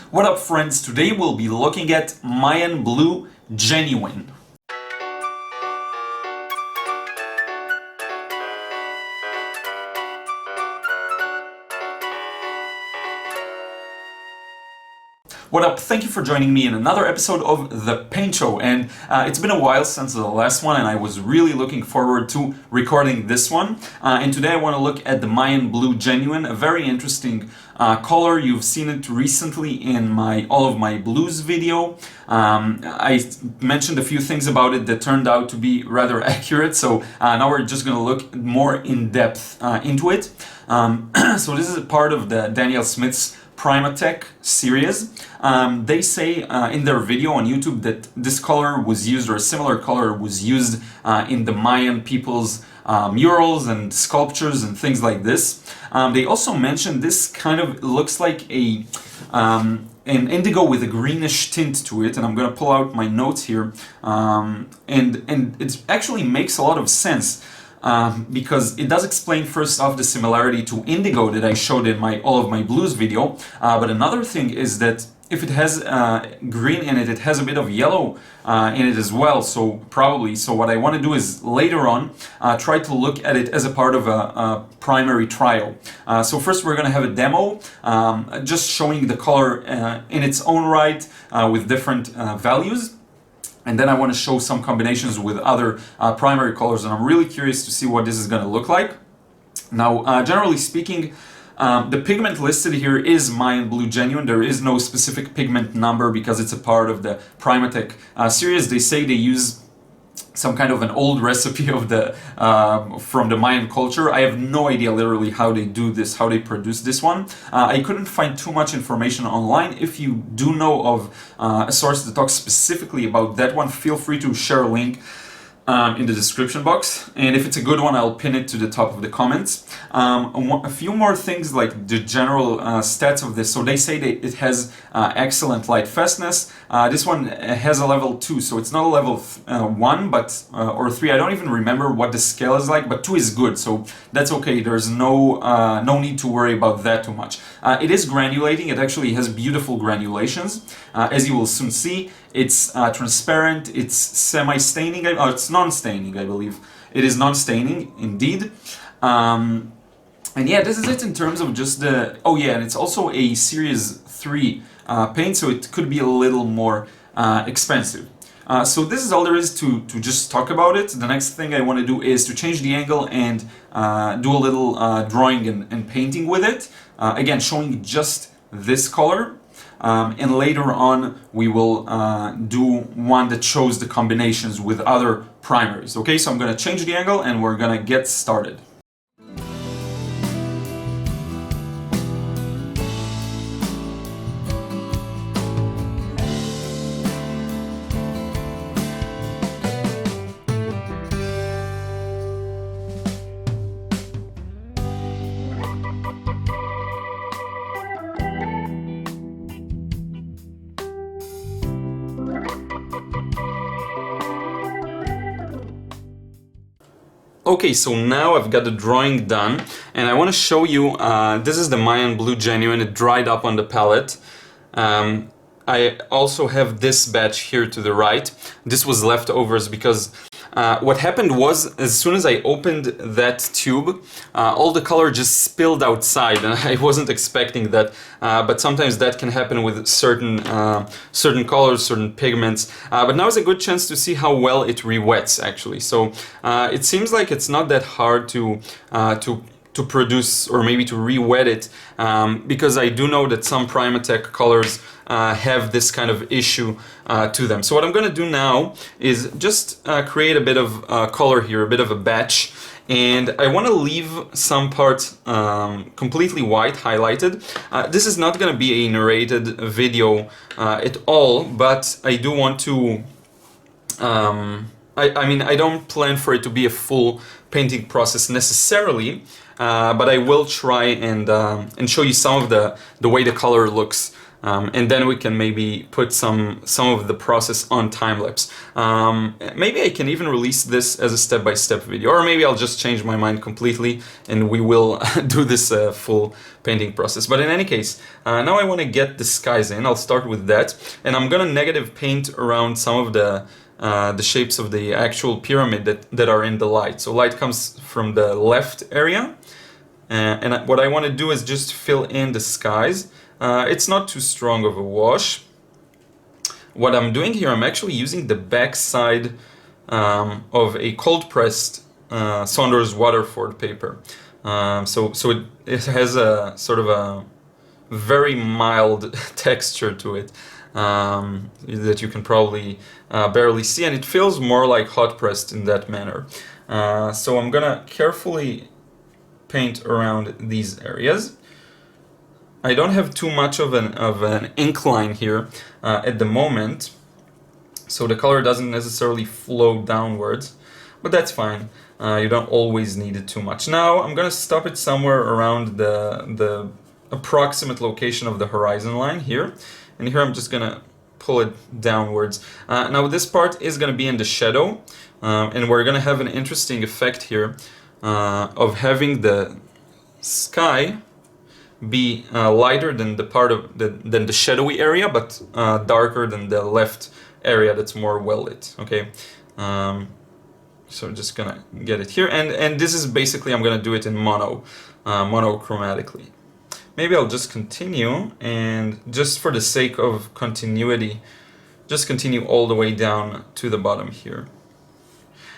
What up friends, today we'll be looking at Mayan Blue Genuine. What up? Thank you for joining me in another episode of The Paint Show, and it's been a while since the last one and I was really looking forward to recording this one. And today I want to look at the Mayan Blue Genuine, a very interesting color. You've seen it recently in all of my blues video. I mentioned a few things about it that turned out to be rather accurate, so now we're just going to look more in depth into it. So this is a part of the Daniel Smith's Primatek Series. They say in their video on YouTube that this color was used, or a similar color was used in the Mayan people's murals and sculptures and things like this. They also mentioned this kind of looks like an indigo with a greenish tint to it, and I'm going to pull out my notes here, and it actually makes a lot of sense. Because it does explain first off the similarity to indigo that I showed in all of my blues video, but another thing is that if it has green in it, it has a bit of yellow in it as well, so what I want to do is later on try to look at it as a part of a primary trial. So first we're going to have a demo just showing the color in its own right with different values. And then I want to show some combinations with other primary colors, and I'm really curious to see what this is going to look like. Now, generally speaking, the pigment listed here is Mayan Blue Genuine. There is no specific pigment number because it's a part of the Primatek series. They say they use some kind of an old recipe of from the Mayan culture. I have no idea literally how they do this, how they produce this one. I couldn't find too much information online. If you do know of a source that talks specifically about that one, feel free to share a link in the description box, and if it's a good one I'll pin it to the top of the comments. A few more things like the general stats of this. So they say that it has excellent light fastness. This one has a level 2, so it's not a level 1 but or 3. I don't even remember what the scale is like, but 2 is good, so that's okay. There's no need to worry about that too much. It is granulating. It actually has beautiful granulations, as you will soon see. It's transparent, it's semi-staining, it's non-staining, I believe. It is non-staining, indeed. And yeah, this is it in terms of just the... Oh yeah, and it's also a Series 3 paint, so it could be a little more expensive. So this is all there is to just talk about it. The next thing I want to do is to change the angle and do a little drawing and painting with it. Again, showing just this color. And later on we will do one that shows the combinations with other primaries. Okay, so I'm going to change the angle and we're going to get started. Okay, so now I've got the drawing done, and I want to show you, this is the Mayan Blue Genuine. It dried up on the palette. I also have this batch here to the right. This was leftovers because what happened was, as soon as I opened that tube, all the color just spilled outside, and I wasn't expecting that. But sometimes that can happen with certain colors, certain pigments. But now is a good chance to see how well it re-wets, actually. So it seems like it's not that hard to produce, or maybe to re-wet it, because I do know that some Primatek colors have this kind of issue to them. So what I'm going to do now is just create a bit of color here, a bit of a batch, and I want to leave some parts completely white, highlighted. This is not going to be a narrated video at all, but I do want to... I mean, I don't plan for it to be a full painting process necessarily, but I will try and show you some of the way the color looks And then we can maybe put some of the process on time-lapse. Maybe I can even release this as a step-by-step video, or maybe I'll just change my mind completely and we will do this full painting process. But in any case, now I want to get the skies in. I'll start with that, and I'm gonna negative paint around some of the shapes of the actual pyramid that are in the light. So light comes from the left area, and what I want to do is just fill in the skies. It's not too strong of a wash. What I'm doing here, I'm actually using the back side of a cold pressed Saunders Waterford paper. So it has a sort of a very mild texture to it that you can probably barely see, and it feels more like hot pressed in that manner. So I'm gonna carefully paint around these areas. I don't have too much of an incline here at the moment, so the color doesn't necessarily flow downwards, but that's fine. You don't always need it too much. Now I'm gonna stop it somewhere around the approximate location of the horizon line here, and here I'm just gonna pull it downwards. Now this part is gonna be in the shadow, and we're gonna have an interesting effect here of having the sky be lighter than the part of than the shadowy area, but darker than the left area that's more well lit. Okay, so I'm just gonna get it here, and this is basically, I'm gonna do it in monochromatically. Maybe I'll just continue, and just for the sake of continuity, just continue all the way down to the bottom here.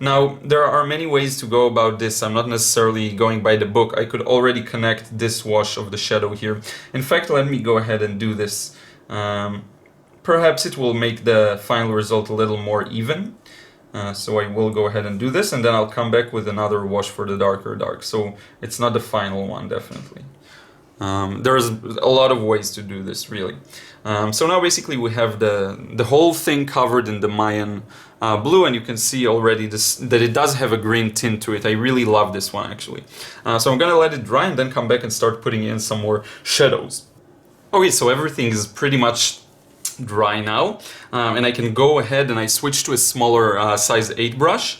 Now, there are many ways to go about this. I'm not necessarily going by the book. I could already connect this wash of the shadow here. In fact, let me go ahead and do this. Perhaps it will make the final result a little more even. So I will go ahead and do this, and then I'll come back with another wash for the darker dark. So it's not the final one, definitely. There's a lot of ways to do this, really. So now basically we have the whole thing covered in the Mayan blue, and you can see already that it does have a green tint to it. I really love this one, actually. So I'm gonna let it dry and then come back and start putting in some more shadows. Okay, so everything is pretty much dry now, and I can go ahead and I switch to a smaller size 8 brush.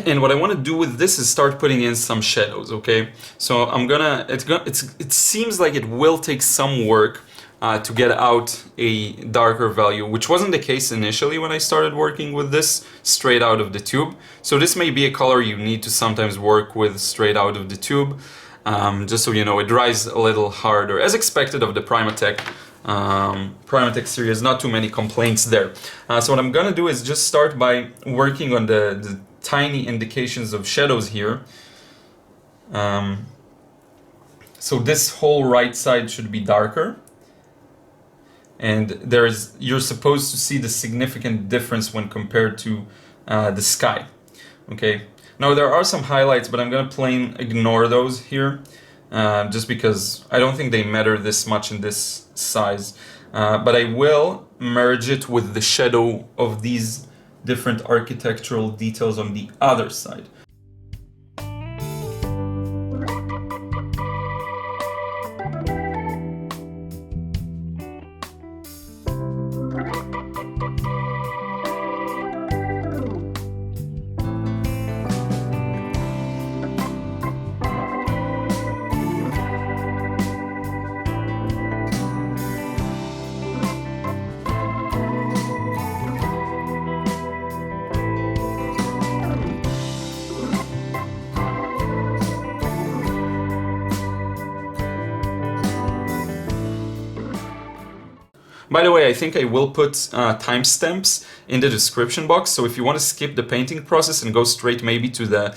And what I want to do with this is start putting in some shadows, okay? So I'm gonna, it seems like it will take some work to get out a darker value, which wasn't the case initially when I started working with this straight out of the tube. So this may be a color you need to sometimes work with straight out of the tube, just so you know, it dries a little harder, as expected of the Primatek Series. Not too many complaints there. So what I'm gonna do is just start by working on the tiny indications of shadows here. So this whole right side should be darker, and you're supposed to see the significant difference when compared to the sky. Okay, now there are some highlights, but I'm gonna plain ignore those here, just because I don't think they matter this much in this size. But I will merge it with the shadow of these different architectural details on the other side. By the way, I think I will put timestamps in the description box, so if you want to skip the painting process and go straight maybe to the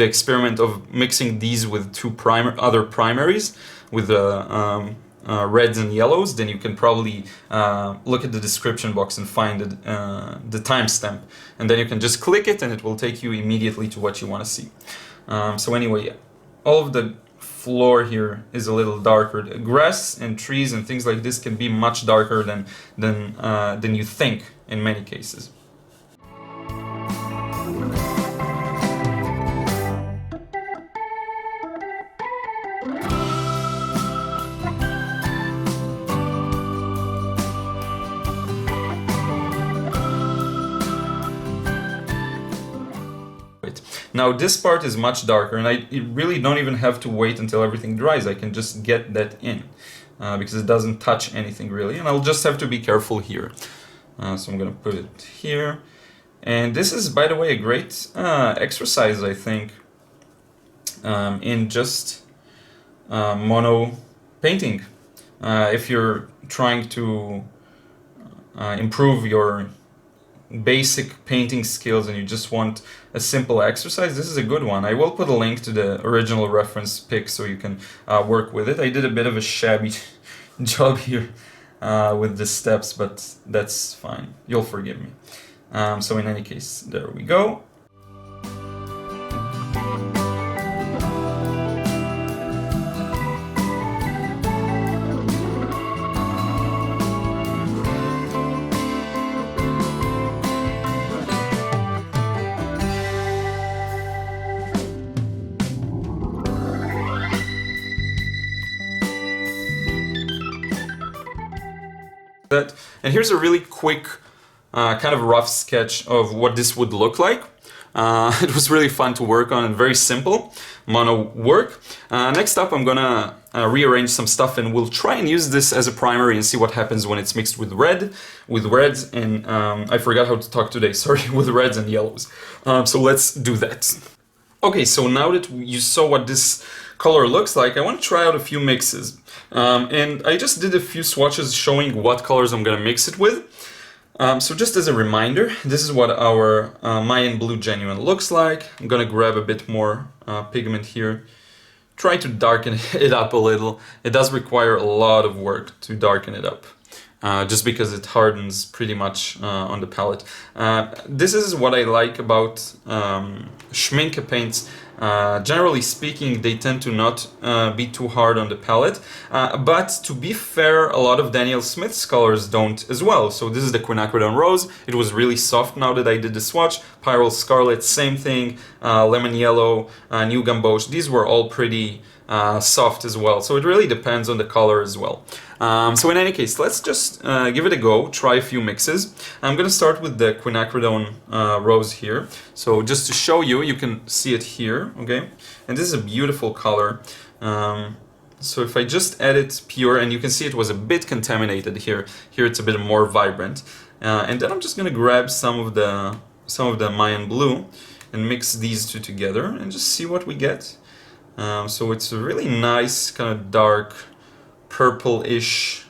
experiment of mixing these with two other primaries, with the reds and yellows, then you can probably look at the description box and find the timestamp, and then you can just click it and it will take you immediately to what you want to see. So anyway, yeah, all of the floor here is a little darker. Grass and trees and things like this can be much darker than you think in many cases. Now this part is much darker, and I really don't even have to wait until everything dries. I can just get that in because it doesn't touch anything really, and I'll just have to be careful here. So I'm gonna put it here. And this is, by the way, a great exercise, I think, in just mono painting. If you're trying to improve your basic painting skills and you just want a simple exercise, this is a good one. I will put a link to the original reference pic so you can work with it. I did a bit of a shabby job here with the steps, but that's fine. You'll forgive me. So in any case, there we go. And here's a really quick kind of rough sketch of what this would look like. It was really fun to work on and very simple mono work. Next up I'm gonna rearrange some stuff, and we'll try and use this as a primary and see what happens when it's mixed with reds and I forgot how to talk today, sorry, with reds and yellows. So let's do that. Okay, so now that you saw what this color looks like, I want to try out a few mixes. And I just did a few swatches showing what colors I'm going to mix it with. So just as a reminder, this is what our Mayan Blue Genuine looks like. I'm going to grab a bit more pigment here. Try to darken it up a little. It does require a lot of work to darken it up. Just because it hardens pretty much on the palette. This is what I like about schminke paints. Generally speaking, they tend to not be too hard on the palette, but to be fair, a lot of Daniel Smith's colors don't as well. So this is the Quinacridone Rose. It was really soft now that I did the swatch. Pyrrole Scarlet, same thing. Lemon Yellow, New Gamboge, these were all pretty soft as well. So it really depends on the color as well. So in any case, let's just give it a go, try a few mixes. I'm gonna start with the Quinacridone Rose here. So just to show you, you can see it here, okay? And this is a beautiful color. So if I just add it pure, and you can see it was a bit contaminated here. Here it's a bit more vibrant. And then I'm just gonna grab some of the Mayan Blue and mix these two together and just see what we get. So it's a really nice kind of dark purple-ish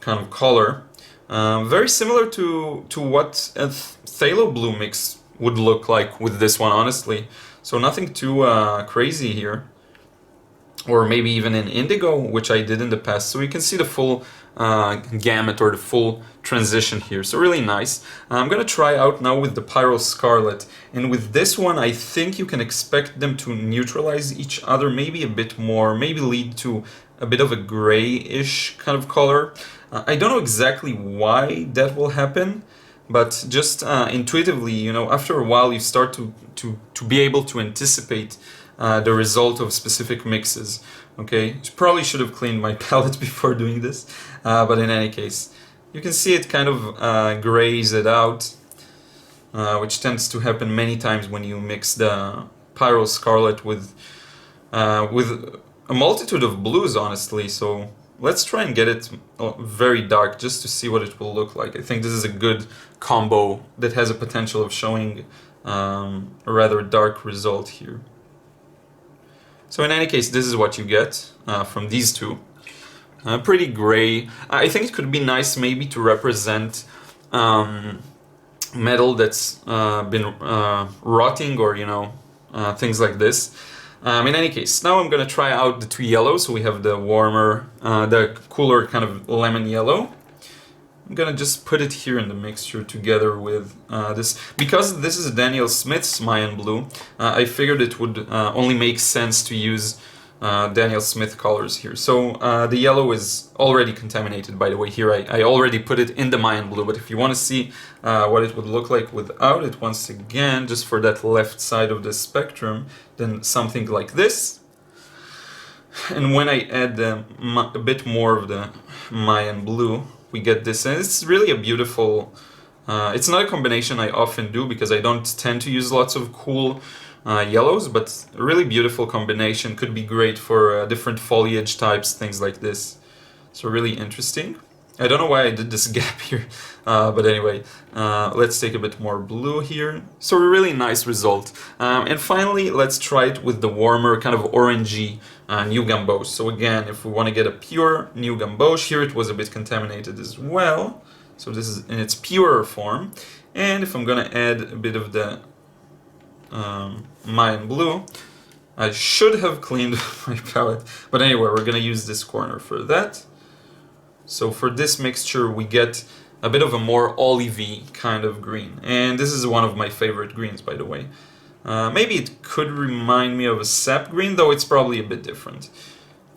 kind of color, very similar to what a phthalo blue mix would look like with this one, honestly. So nothing too crazy here, or maybe even an indigo, which I did in the past. So you can see the full gamut or the full transition here. So really nice. I'm gonna try out now with the Pyrrole Scarlet, and with this one I think you can expect them to neutralize each other maybe a bit more, maybe lead to a bit of a grayish kind of color. I don't know exactly why that will happen, but just intuitively, you know, after a while you start to be able to anticipate the result of specific mixes. Okay, probably should have cleaned my palette before doing this, but in any case, you can see it kind of grays it out, which tends to happen many times when you mix the Pyrrole Scarlet with a multitude of blues, honestly. So let's try and get it very dark just to see what it will look like. I think this is a good combo that has a potential of showing a rather dark result here. So in any case, this is what you get from these two. Pretty gray. I think it could be nice maybe to represent metal that's been rotting, or, you know, things like this. In any case, now I'm gonna try out the two yellows. So we have the warmer, the cooler kind of lemon yellow. I'm gonna just put it here in the mixture together with this. Because this is Daniel Smith's Mayan Blue, I figured it would only make sense to use Daniel Smith colors here. So the yellow is already contaminated, by the way. Here I already put it in the Mayan Blue, but if you want to see what it would look like without it, once again, just for that left side of the spectrum, then something like this. And when I add a bit more of the Mayan Blue, we get this, and it's really a beautiful It's not a combination I often do because I don't tend to use lots of cool yellows, but a really beautiful combination. Could be great for different foliage types, things like this. So really interesting. I don't know why I did this gap here, but anyway, let's take a bit more blue here. So a really nice result. And finally, let's try it with the warmer, kind of orangey new gamboge. So again, if we want to get a pure new gamboge, here it was a bit contaminated as well. So this is in its purer form. And if I'm going to add a bit of the Mayan blue, I should have cleaned my palette. But anyway, we're going to use this corner for that. So for this mixture, we get a bit of a more olivey kind of green. And this is one of my favorite greens, by the way. Maybe it could remind me of a sap green, though it's probably a bit different.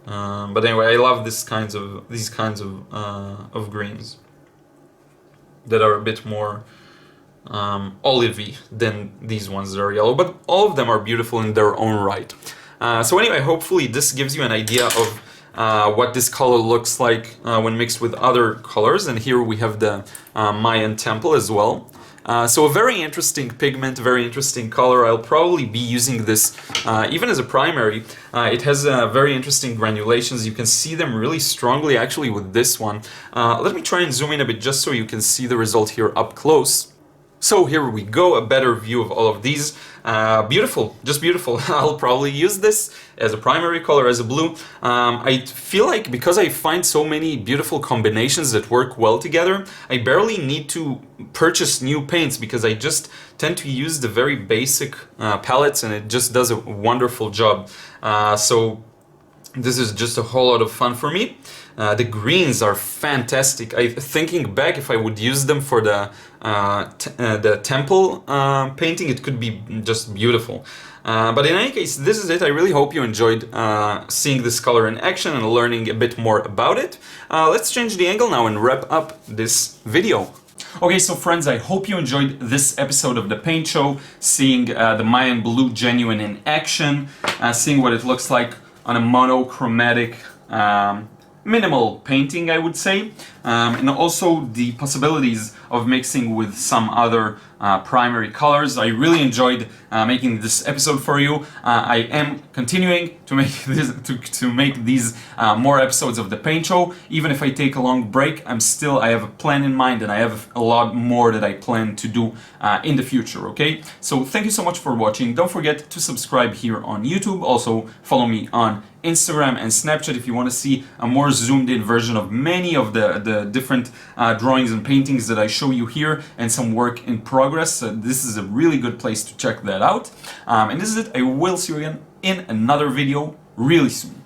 But anyway, I love these kinds of greens that are a bit more olivey than these ones that are yellow. But all of them are beautiful in their own right. So anyway, hopefully this gives you an idea of what this color looks like when mixed with other colors. And here we have the Mayan temple as well. So a very interesting pigment, very interesting color. I'll probably be using this even as a primary. It has very interesting granulations. You can see them really strongly actually with this one. Let me try and zoom in a bit just so you can see the result here up close. So here we go, a better view of all of these. Beautiful, just beautiful. I'll probably use this as a primary color, as a blue. I feel like because I find so many beautiful combinations that work well together, I barely need to purchase new paints because I just tend to use the very basic palettes and it just does a wonderful job. So this is just a whole lot of fun for me. The greens are fantastic. Thinking back, if I would use them for the temple painting, it could be just beautiful. But in any case, this is it. I really hope you enjoyed seeing this color in action and learning a bit more about it. Let's change the angle now and wrap up this video. Okay, so friends, I hope you enjoyed this episode of the Paint Show, seeing the Mayan Blue Genuine in action, seeing what it looks like on a monochromatic minimal painting, I would say, and also the possibilities of mixing with some other primary colors. I really enjoyed making this episode for you. I am continuing to make this, to make these more episodes of the Paint Show. Even if I take a long break, I have a plan in mind and I have a lot more that I plan to do in the future, okay? So thank you so much for watching. Don't forget to subscribe here on YouTube. Also follow me on Instagram and Snapchat if you want to see a more zoomed in version of many of the different drawings and paintings that I show you here and some work in progress. This is a really good place to check that out. And this is it. I will see you again in another video really soon.